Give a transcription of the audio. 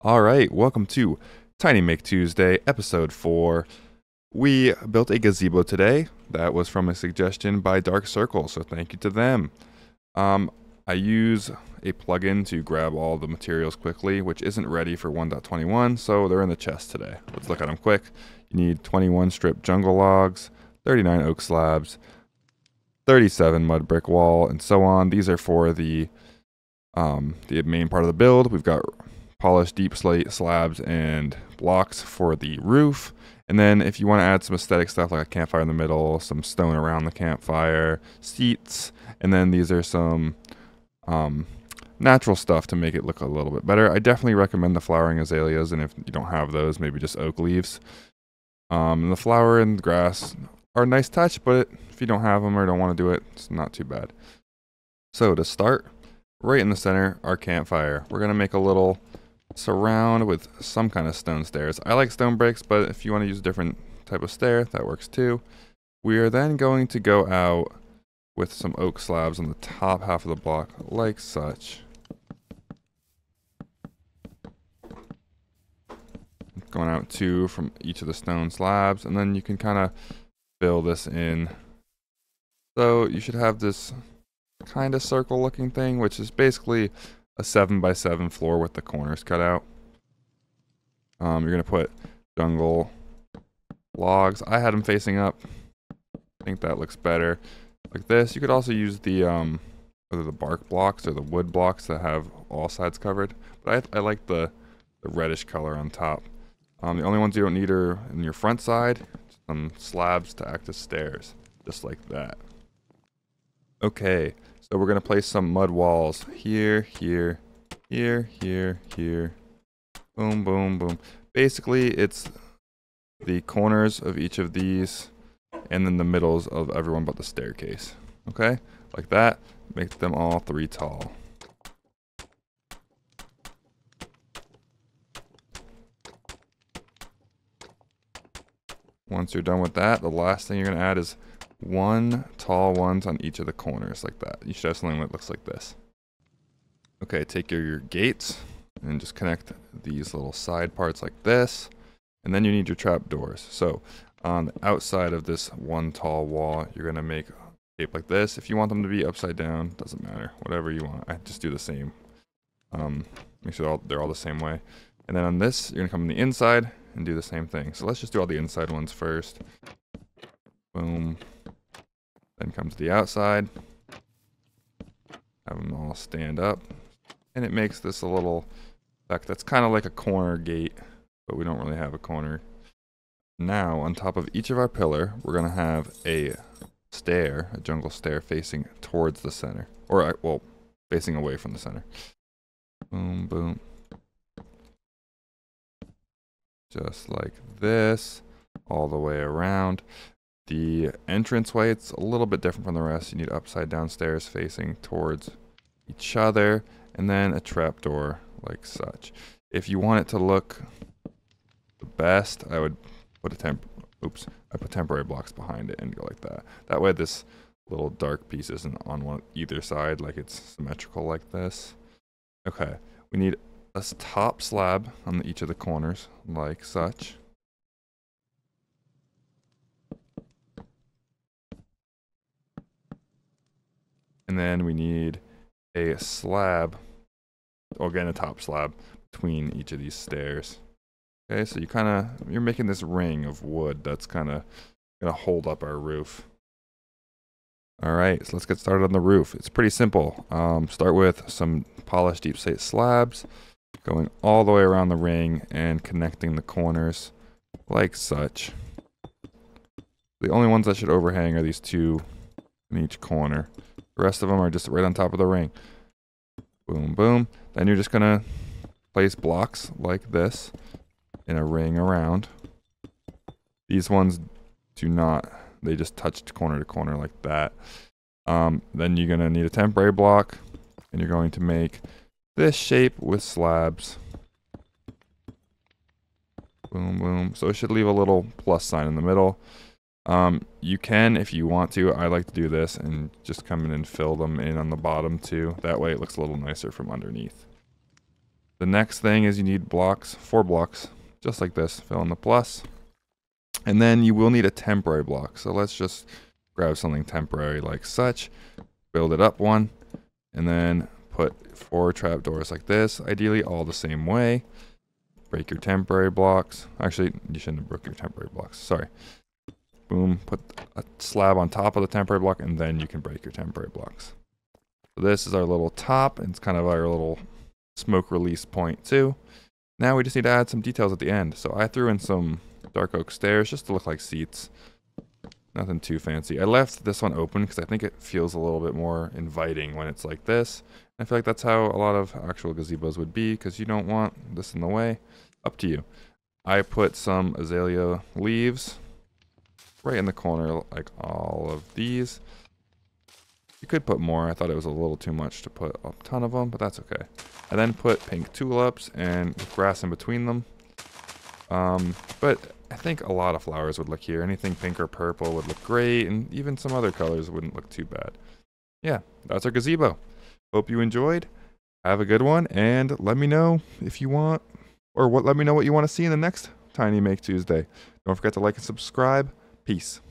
All right, welcome to Tiny Make Tuesday, episode 4. We built a gazebo today. That was from a suggestion by Dark Circle, so thank you to them. I use a plugin to grab all the materials quickly, which isn't ready for 1.21, so they're in the chest today. Let's look at them quick. You need 21 strip jungle logs, 39 oak slabs, 37 mud brick wall, and so on. These are for the main part of the build. We've got polished deep slate slabs and blocks for the roof. And then if you want to add some aesthetic stuff like a campfire in the middle, some stone around the campfire, seats, and then these are some natural stuff to make it look a little bit better. I definitely recommend the flowering azaleas, and if you don't have those, maybe just oak leaves. The flower and grass are a nice touch, but if you don't have them or don't want to do it, it's not too bad. So to start, right in the center, our campfire. We're going to make a little surround with some kind of stone stairs. I like stone bricks, but if you want to use a different type of stair, that works too. We are then going to go out with some oak slabs on the top half of the block, like such. Going out 2 from each of the stone slabs, and then you can kind of fill this in. So you should have this kind of circle looking thing, which is basically a 7x7 floor with the corners cut out. You're going to put jungle logs. I had them facing up. I think that looks better. Like this. You could also use the whether the bark blocks or the wood blocks that have all sides covered. But I like the reddish color on top. The only ones you don't need are in your front side, some slabs to act as stairs, just like that. Okay, so we're going to place some mud walls here, here, here, here, here. Boom, boom, boom. Basically, it's the corners of each of these and then the middles of everyone but the staircase. Okay, like that. Make them all 3 tall. Once you're done with that, the last thing you're going to add is 1 tall ones on each of the corners, like that. You should have something that looks like this. Okay, take your gates and just connect these little side parts like this. And then you need your trap doors. So on the outside of this 1 tall wall, you're going to make a shape like this. If you want them to be upside down, doesn't matter. Whatever you want. I just do the same. Make sure they're all the same way. And then on this, you're going to come on the inside and do the same thing. So let's just do all the inside ones first. Boom. Then comes the outside. Have them all stand up. And it makes this a little effect that's kind of like a corner gate, but we don't really have a corner. Now, on top of each of our pillar, we're going to have a stair, a jungle stair facing towards the center. Or, well, facing away from the center. Boom, boom. Just like this, all the way around. The entranceway, it's a little bit different from the rest. You need upside down stairs facing towards each other, and then a trapdoor like such. If you want it to look the best, I would put I put temporary blocks behind it and go like that. That way this little dark piece isn't on either side, like it's symmetrical like this. Okay, we need a top slab on each of the corners, like such. And then we need a slab, or again a top slab, between each of these stairs. Okay, so you're making this ring of wood that's kind of going to hold up our roof. Alright, so let's get started on the roof. It's pretty simple. Start with some polished deep slate slabs, going all the way around the ring and connecting the corners like such. The only ones that should overhang are these 2 in each corner. The rest of them are just right on top of the ring. Boom, boom. Then you're just going to place blocks like this in a ring around. These ones do not. They just touched corner to corner like that. Then you're going to need a temporary block, and you're going to make this shape with slabs. Boom, boom. So it should leave a little plus sign in the middle. You can, if you want to, I like to do this and just come in and fill them in on the bottom too. That way it looks a little nicer from underneath. The next thing is you need blocks, 4 blocks, just like this. Fill in the plus. And then you will need a temporary block. So let's just grab something temporary like such. Build it up one. And then put 4 trapdoors like this. Ideally all the same way. Break your temporary blocks. Actually, you shouldn't have broke your temporary blocks. Sorry. Boom. Put a slab on top of the temporary block, and then you can break your temporary blocks. So this is our little top. And it's kind of our little smoke release point too. Now we just need to add some details at the end. So I threw in some dark oak stairs just to look like seats. Nothing too fancy. I left this one open because I think it feels a little bit more inviting when it's like this. I feel like that's how a lot of actual gazebos would be because you don't want this in the way. Up to you. I put some azalea leaves right in the corner, like all of these. You could put more. I thought it was a little too much to put a ton of them, but that's okay. I then put pink tulips and grass in between them. But I think a lot of flowers would look here. Anything pink or purple would look great, and even some other colors wouldn't look too bad. Yeah, that's our gazebo. Hope you enjoyed. Have a good one, and let me know if you want, or let me know what you want to see in the next Tiny Make Tuesday. Don't forget to like and subscribe. Peace.